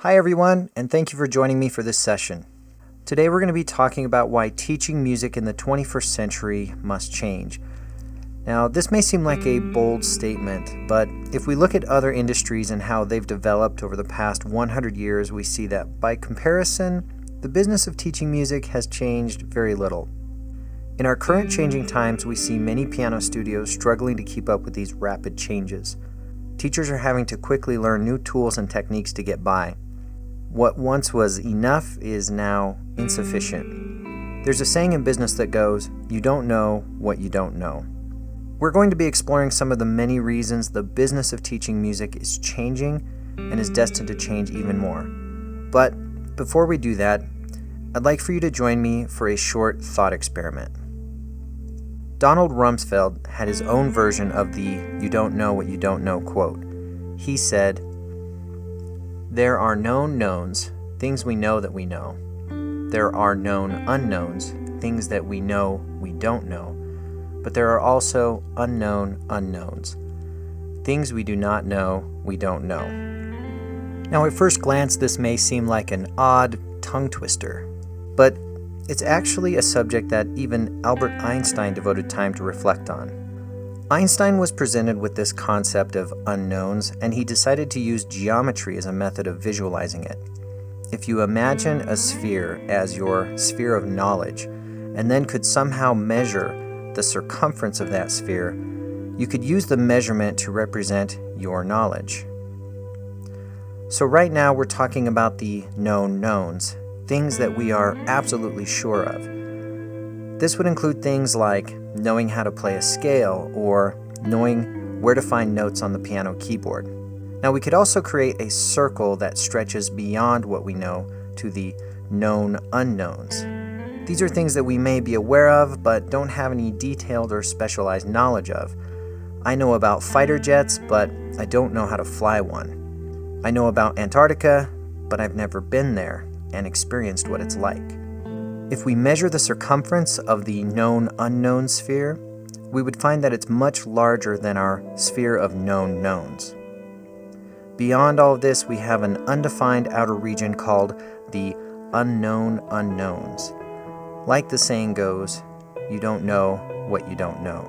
Hi everyone, and thank you for joining me for this session. Today we're going to be talking about why teaching music in the 21st century must change. Now, this may seem like a bold statement, but if we look at other industries and how they've developed over the past 100 years, we see that by comparison, the business of teaching music has changed very little. In our current changing times, we see many piano studios struggling to keep up with these rapid changes. Teachers are having to quickly learn new tools and techniques to get by. What once was enough is now insufficient. There's a saying in business that goes, "You don't know what you don't know." We're going to be exploring some of the many reasons the business of teaching music is changing and is destined to change even more. But before we do that, I'd like for you to join me for a short thought experiment. Donald Rumsfeld had his own version of the "you don't know what you don't know" quote. He said, "There are known knowns, things we know that we know. There are known unknowns, things that we know we don't know. But there are also unknown unknowns, things we do not know we don't know." Now, at first glance, this may seem like an odd tongue twister, but it's actually a subject that even Albert Einstein devoted time to reflect on. Einstein was presented with this concept of unknowns, and he decided to use geometry as a method of visualizing it. If you imagine a sphere as your sphere of knowledge, and then could somehow measure the circumference of that sphere, you could use the measurement to represent your knowledge. So right now we're talking about the known knowns, things that we are absolutely sure of. This would include things like knowing how to play a scale or knowing where to find notes on the piano keyboard. Now, we could also create a circle that stretches beyond what we know to the known unknowns. These are things that we may be aware of but don't have any detailed or specialized knowledge of. I know about fighter jets, but I don't know how to fly one. I know about Antarctica, but I've never been there and experienced what it's like. If we measure the circumference of the known unknown sphere, we would find that it's much larger than our sphere of known knowns. Beyond all of this, we have an undefined outer region called the unknown unknowns. Like the saying goes, you don't know what you don't know.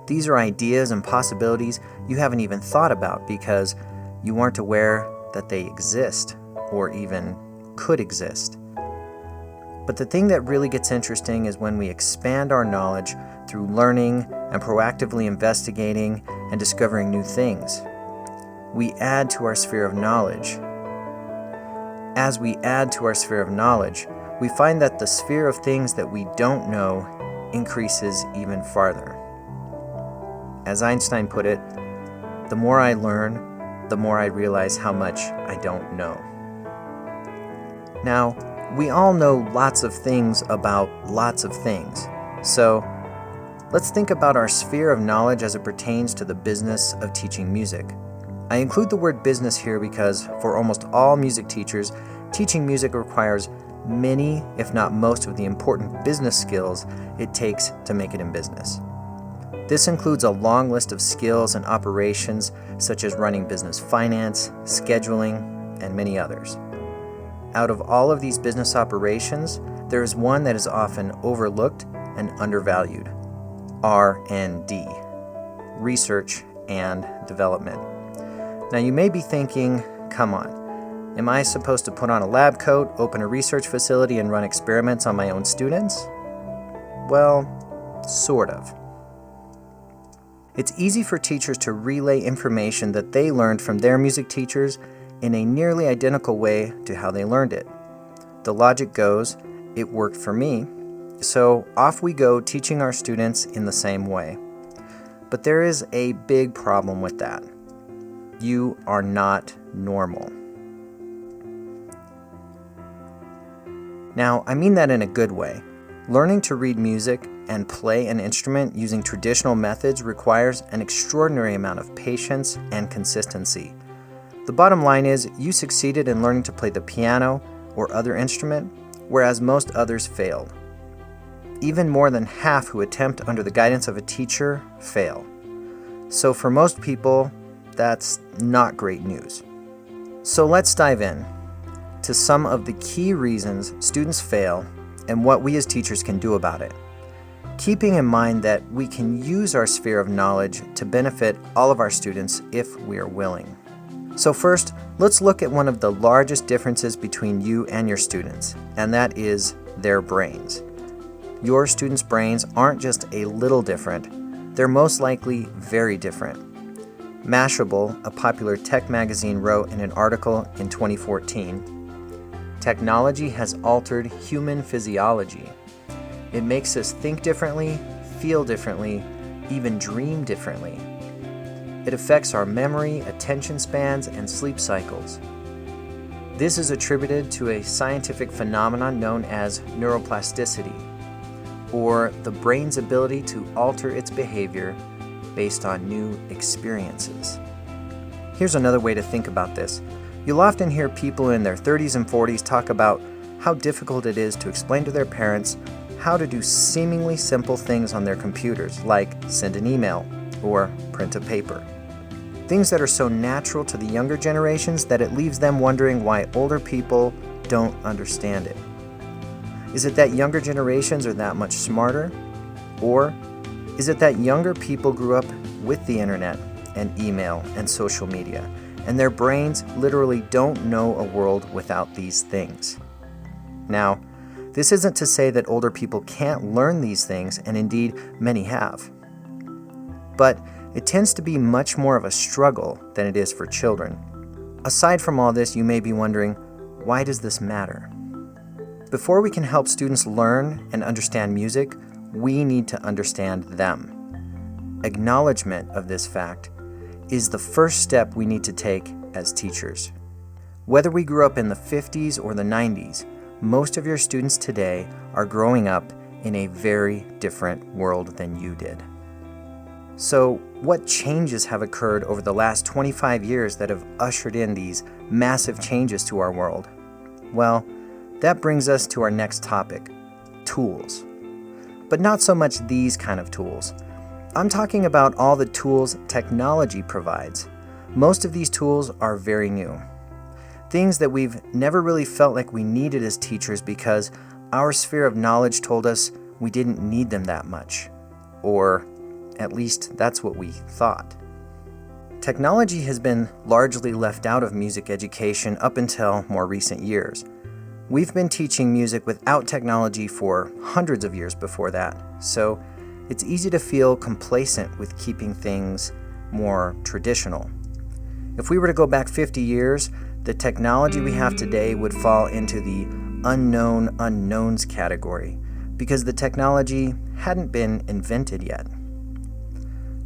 These are ideas and possibilities you haven't even thought about because you aren't aware that they exist or even could exist. But the thing that really gets interesting is when we expand our knowledge through learning and proactively investigating and discovering new things. We add to our sphere of knowledge. As we add to our sphere of knowledge, we find that the sphere of things that we don't know increases even farther. As Einstein put it, the more I learn, the more I realize how much I don't know. Now, we all know lots of things about lots of things, so let's think about our sphere of knowledge as it pertains to the business of teaching music. I include the word business here because for almost all music teachers, teaching music requires many, if not most, of the important business skills it takes to make it in business. This includes a long list of skills and operations such as running business finance, scheduling, and many others. Out of all of these business operations, there is one that is often overlooked and undervalued: R&D, research and development. Now you may be thinking, come on, am I supposed to put on a lab coat, open a research facility, and run experiments on my own students? Well, sort of. It's easy for teachers to relay information that they learned from their music teachers in a nearly identical way to how they learned it. The logic goes, it worked for me, so off we go teaching our students in the same way. But there is a big problem with that. You are not normal. Now, I mean that in a good way. Learning to read music and play an instrument using traditional methods requires an extraordinary amount of patience and consistency. The bottom line is, you succeeded in learning to play the piano or other instrument, whereas most others failed. Even more than half who attempt under the guidance of a teacher fail. So for most people, that's not great news. So let's dive in to some of the key reasons students fail and what we as teachers can do about it, keeping in mind that we can use our sphere of knowledge to benefit all of our students if we are willing. So first, let's look at one of the largest differences between you and your students, and that is their brains. Your students' brains aren't just a little different, they're most likely very different. Mashable, a popular tech magazine, wrote in an article in 2014, "Technology has altered human physiology. It makes us think differently, feel differently, even dream differently. It affects our memory, attention spans, and sleep cycles. This is attributed to a scientific phenomenon known as neuroplasticity, or the brain's ability to alter its behavior based on new experiences." Here's another way to think about this. You'll often hear people in their 30s and 40s talk about how difficult it is to explain to their parents how to do seemingly simple things on their computers, like send an email or print a paper. Things that are so natural to the younger generations that it leaves them wondering why older people don't understand it. Is it that younger generations are that much smarter? Or is it that younger people grew up with the internet and email and social media, and their brains literally don't know a world without these things? Now, this isn't to say that older people can't learn these things, and indeed many have. But it tends to be much more of a struggle than it is for children. Aside from all this, you may be wondering, why does this matter? Before we can help students learn and understand music, we need to understand them. Acknowledgement of this fact is the first step we need to take as teachers. Whether we grew up in the 50s or the 90s, most of your students today are growing up in a very different world than you did. So, what changes have occurred over the last 25 years that have ushered in these massive changes to our world? Well, that brings us to our next topic, tools. But not so much these kind of tools. I'm talking about all the tools technology provides. Most of these tools are very new. Things that we've never really felt like we needed as teachers because our sphere of knowledge told us we didn't need them that much. Or at least that's what we thought. Technology has been largely left out of music education up until more recent years. We've been teaching music without technology for hundreds of years before that, so it's easy to feel complacent with keeping things more traditional. If we were to go back 50 years, the technology we have today would fall into the unknown unknowns category because the technology hadn't been invented yet.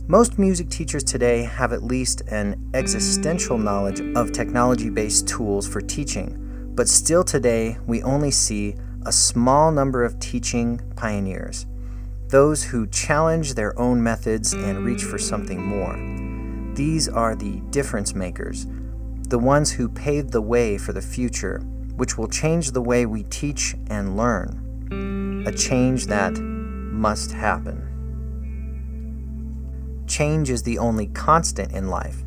Most music teachers today have at least an existential knowledge of technology-based tools for teaching, but still today we only see a small number of teaching pioneers, those who challenge their own methods and reach for something more. These are the difference makers, the ones who pave the way for the future, which will change the way we teach and learn, a change that must happen. Change is the only constant in life.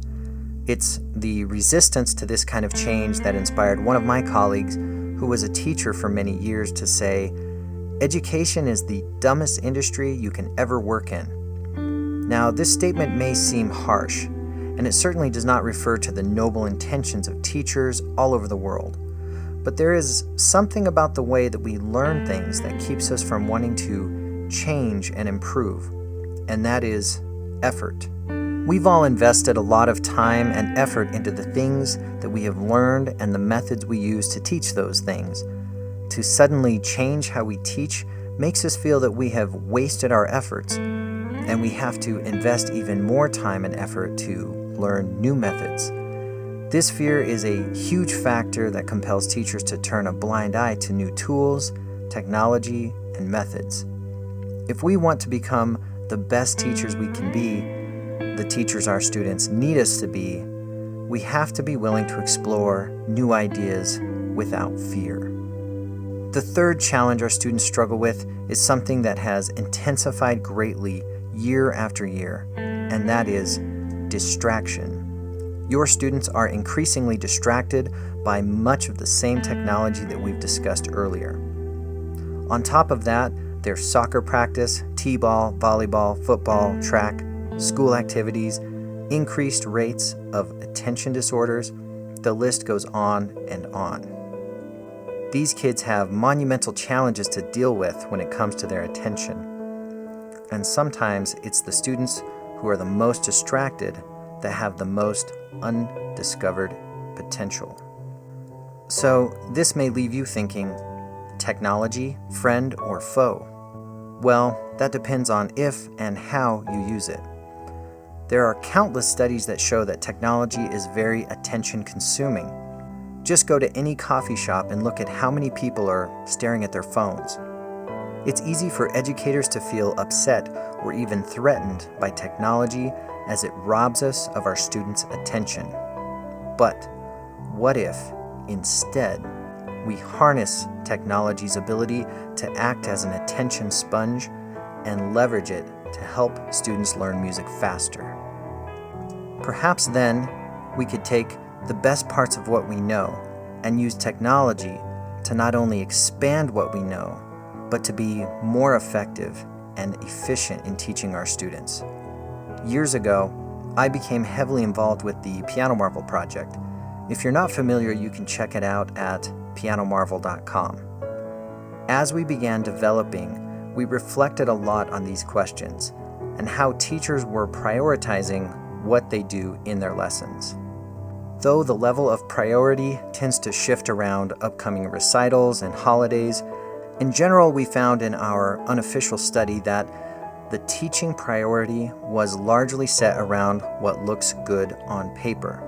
It's the resistance to this kind of change that inspired one of my colleagues, who was a teacher for many years, to say, "Education is the dumbest industry you can ever work in." Now, this statement may seem harsh, and it certainly does not refer to the noble intentions of teachers all over the world. But there is something about the way that we learn things that keeps us from wanting to change and improve, and that is effort. We've all invested a lot of time and effort into the things that we have learned and the methods we use to teach those things. To suddenly change how we teach makes us feel that we have wasted our efforts, and we have to invest even more time and effort to learn new methods. This fear is a huge factor that compels teachers to turn a blind eye to new tools, technology, and methods. If we want to become the best teachers we can be, the teachers our students need us to be, we have to be willing to explore new ideas without fear. The third challenge our students struggle with is something that has intensified greatly year after year, and that is distraction. Your students are increasingly distracted by much of the same technology that we've discussed earlier. On top of that, there's soccer practice, t-ball, volleyball, football, track, school activities, increased rates of attention disorders. The list goes on and on. These kids have monumental challenges to deal with when it comes to their attention. And sometimes it's the students who are the most distracted that have the most undiscovered potential. So this may leave you thinking, technology, friend or foe? Well, that depends on if and how you use it. There are countless studies that show that technology is very attention-consuming. Just go to any coffee shop and look at how many people are staring at their phones. It's easy for educators to feel upset or even threatened by technology as it robs us of our students' attention. But what if, instead, we harness technology's ability to act as an attention sponge and leverage it to help students learn music faster? Perhaps then we could take the best parts of what we know and use technology to not only expand what we know, but to be more effective and efficient in teaching our students. Years ago, I became heavily involved with the Piano Marvel project. If you're not familiar, you can check it out at pianomarvel.com. As we began developing, we reflected a lot on these questions and how teachers were prioritizing what they do in their lessons. Though the level of priority tends to shift around upcoming recitals and holidays, in general, we found in our unofficial study that the teaching priority was largely set around what looks good on paper.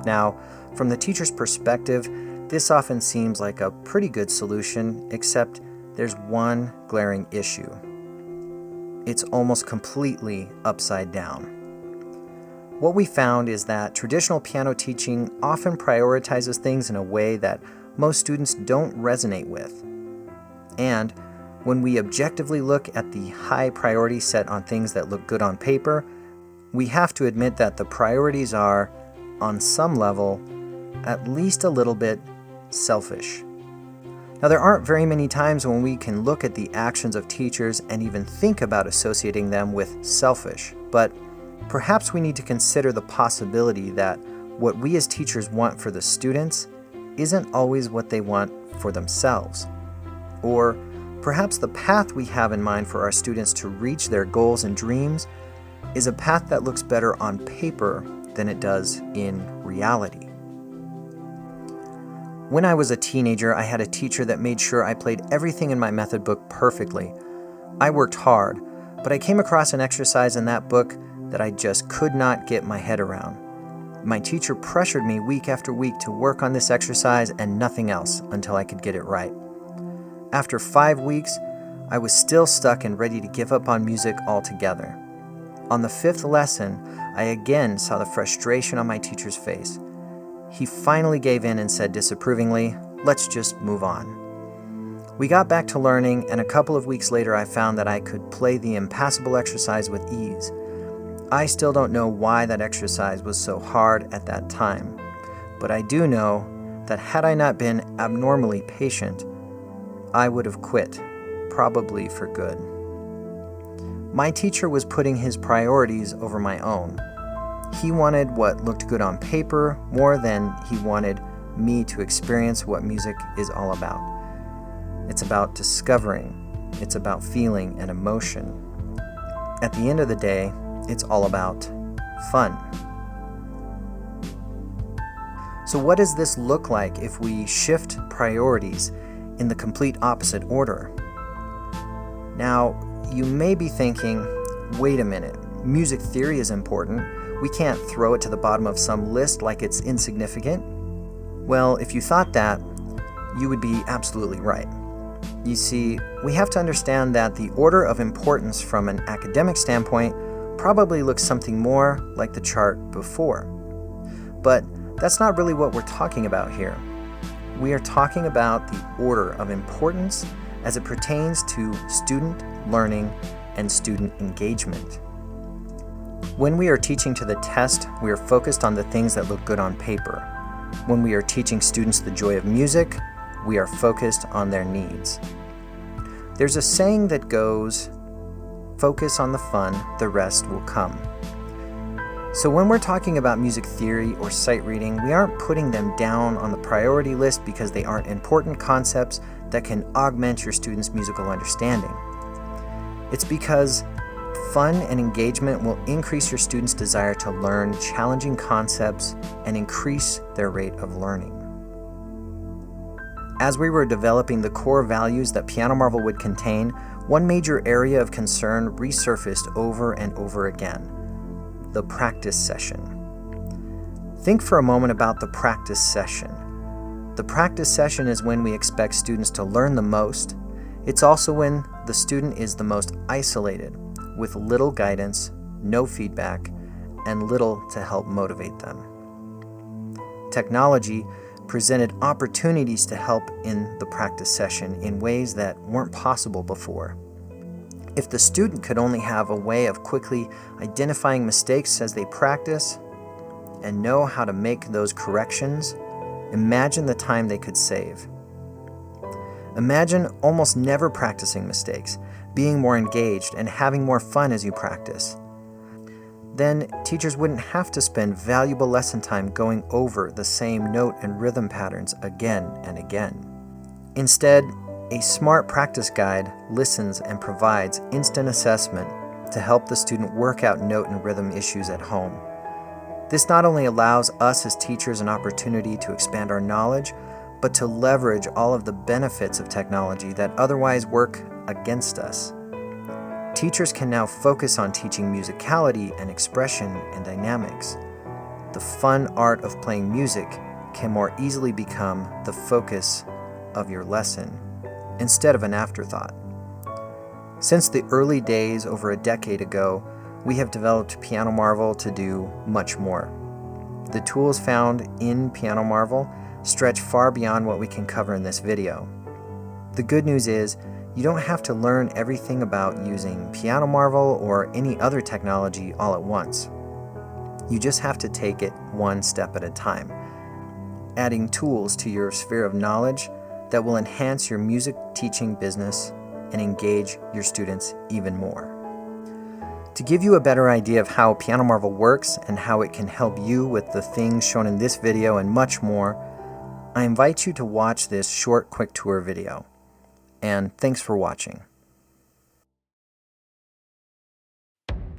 Now, from the teacher's perspective, this often seems like a pretty good solution, except there's one glaring issue. It's almost completely upside down. What we found is that traditional piano teaching often prioritizes things in a way that most students don't resonate with. And when we objectively look at the high priority set on things that look good on paper, we have to admit that the priorities are, on some level, at least a little bit selfish. Now, there aren't very many times when we can look at the actions of teachers and even think about associating them with selfish, but perhaps we need to consider the possibility that what we as teachers want for the students isn't always what they want for themselves. Or perhaps the path we have in mind for our students to reach their goals and dreams is a path that looks better on paper than it does in reality. When I was a teenager, I had a teacher that made sure I played everything in my method book perfectly. I worked hard, but I came across an exercise in that book that I just could not get my head around. My teacher pressured me week after week to work on this exercise and nothing else until I could get it right. After 5 weeks, I was still stuck and ready to give up on music altogether. On the 5th lesson, I again saw the frustration on my teacher's face. He finally gave in and said disapprovingly, "Let's just move on." We got back to learning, and a couple of weeks later I found that I could play the impassable exercise with ease. I still don't know why that exercise was so hard at that time, but I do know that had I not been abnormally patient, I would have quit, probably for good. My teacher was putting his priorities over my own. He wanted what looked good on paper more than he wanted me to experience what music is all about. It's about discovering. It's about feeling and emotion. At the end of the day, it's all about fun. So what does this look like if we shift priorities in the complete opposite order? Now, you may be thinking, wait a minute, music theory is important. We can't throw it to the bottom of some list like it's insignificant. Well, if you thought that, you would be absolutely right. You see, we have to understand that the order of importance from an academic standpoint probably looks something more like the chart before. But that's not really what we're talking about here. We are talking about the order of importance as it pertains to student learning and student engagement. When we are teaching to the test, we are focused on the things that look good on paper. When we are teaching students the joy of music, we are focused on their needs. There's a saying that goes, "Focus on the fun, the rest will come." So when we're talking about music theory or sight reading, we aren't putting them down on the priority list because they aren't important concepts that can augment your students' musical understanding. It's because fun and engagement will increase your students' desire to learn challenging concepts and increase their rate of learning. As we were developing the core values that Piano Marvel would contain, one major area of concern resurfaced over and over again: the practice session. Think for a moment about the practice session. The practice session is when we expect students to learn the most. It's also when the student is the most isolated, with little guidance, no feedback, and little to help motivate them. Technology presented opportunities to help in the practice session in ways that weren't possible before. If the student could only have a way of quickly identifying mistakes as they practice and know how to make those corrections, imagine the time they could save. Imagine almost never practicing mistakes, being more engaged, and having more fun as you practice. Then teachers wouldn't have to spend valuable lesson time going over the same note and rhythm patterns again and again. Instead, a smart practice guide listens and provides instant assessment to help the student work out note and rhythm issues at home. This not only allows us as teachers an opportunity to expand our knowledge, but to leverage all of the benefits of technology that otherwise work against us. Teachers can now focus on teaching musicality and expression and dynamics. The fun art of playing music can more easily become the focus of your lesson, instead of an afterthought. Since the early days over a decade ago, we have developed Piano Marvel to do much more. The tools found in Piano Marvel stretch far beyond what we can cover in this video. The good news is, you don't have to learn everything about using Piano Marvel or any other technology all at once. You just have to take it one step at a time, adding tools to your sphere of knowledge that will enhance your music teaching business and engage your students even more. To give you a better idea of how Piano Marvel works and how it can help you with the things shown in this video and much more, I invite you to watch this short quick tour video. And thanks for watching.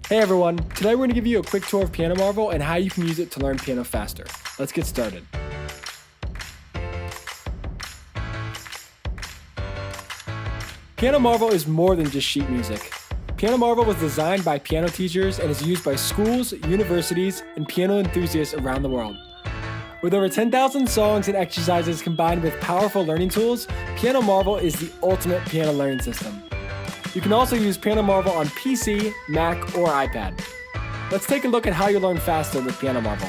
Hey everyone, today we're going to give you a quick tour of Piano Marvel and how you can use it to learn piano faster. Let's get started. Piano Marvel is more than just sheet music. Piano Marvel was designed by piano teachers and is used by schools, universities, and piano enthusiasts around the world. With over 10,000 songs and exercises combined with powerful learning tools, Piano Marvel is the ultimate piano learning system. You can also use Piano Marvel on PC, Mac, or iPad. Let's take a look at how you learn faster with Piano Marvel.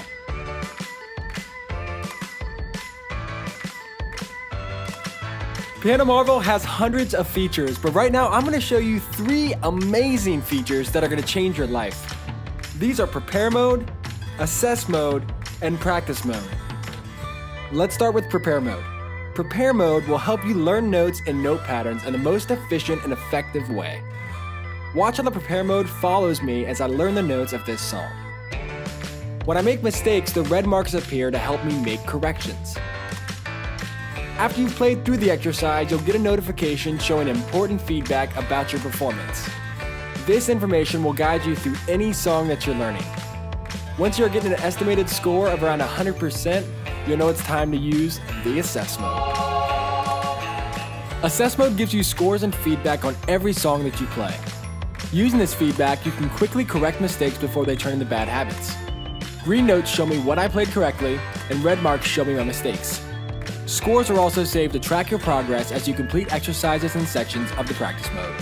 Piano Marvel has hundreds of features, but right now I'm going to show you 3 amazing features that are going to change your life. These are Prepare Mode, Assess Mode, and Practice Mode. Let's start with Prepare Mode. Prepare Mode will help you learn notes and note patterns in the most efficient and effective way. Watch how the Prepare Mode follows me as I learn the notes of this song. When I make mistakes, the red marks appear to help me make corrections. After you've played through the exercise, you'll get a notification showing important feedback about your performance. This information will guide you through any song that you're learning. Once you're getting an estimated score of around 100%, you'll know it's time to use the Assess Mode. Assess Mode gives you scores and feedback on every song that you play. Using this feedback, you can quickly correct mistakes before they turn into bad habits. Green notes show me what I played correctly, and red marks show me my mistakes. Scores are also saved to track your progress as you complete exercises and sections of the Practice Mode.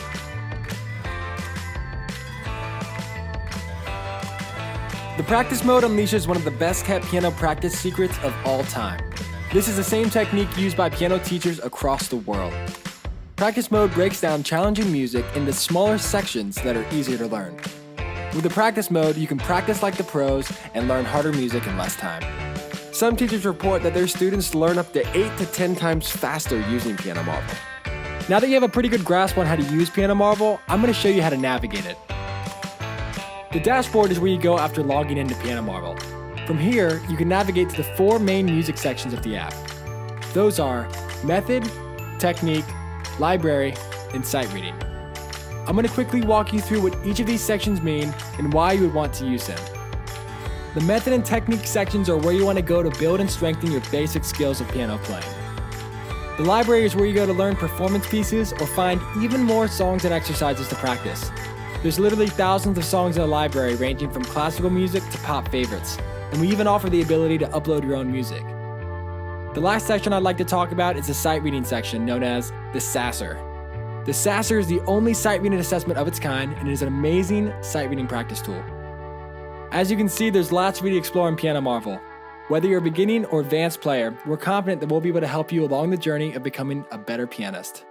The Practice Mode unleashes one of the best kept piano practice secrets of all time. This is the same technique used by piano teachers across the world. Practice Mode breaks down challenging music into smaller sections that are easier to learn. With the practice mode, you can practice like the pros and learn harder music in less time. Some teachers report that their students learn up to 8 to 10 times faster using Piano Marvel. Now that you have a pretty good grasp on how to use Piano Marvel, I'm going to show you how to navigate it. The dashboard is where you go after logging into Piano Marvel. From here, you can navigate to the 4 main music sections of the app. Those are Method, Technique, Library, and Sight Reading. I'm going to quickly walk you through what each of these sections mean and why you would want to use them. The Method and Technique sections are where you want to go to build and strengthen your basic skills of piano playing. The Library is where you go to learn performance pieces or find even more songs and exercises to practice. There's literally thousands of songs in the library ranging from classical music to pop favorites, and we even offer the ability to upload your own music. The last section I'd like to talk about is the sight reading section known as the Sasser. The Sasser is the only sight reading assessment of its kind and it is an amazing sight reading practice tool. As you can see, there's lots for you to explore in Piano Marvel. Whether you're a beginning or advanced player, we're confident that we'll be able to help you along the journey of becoming a better pianist.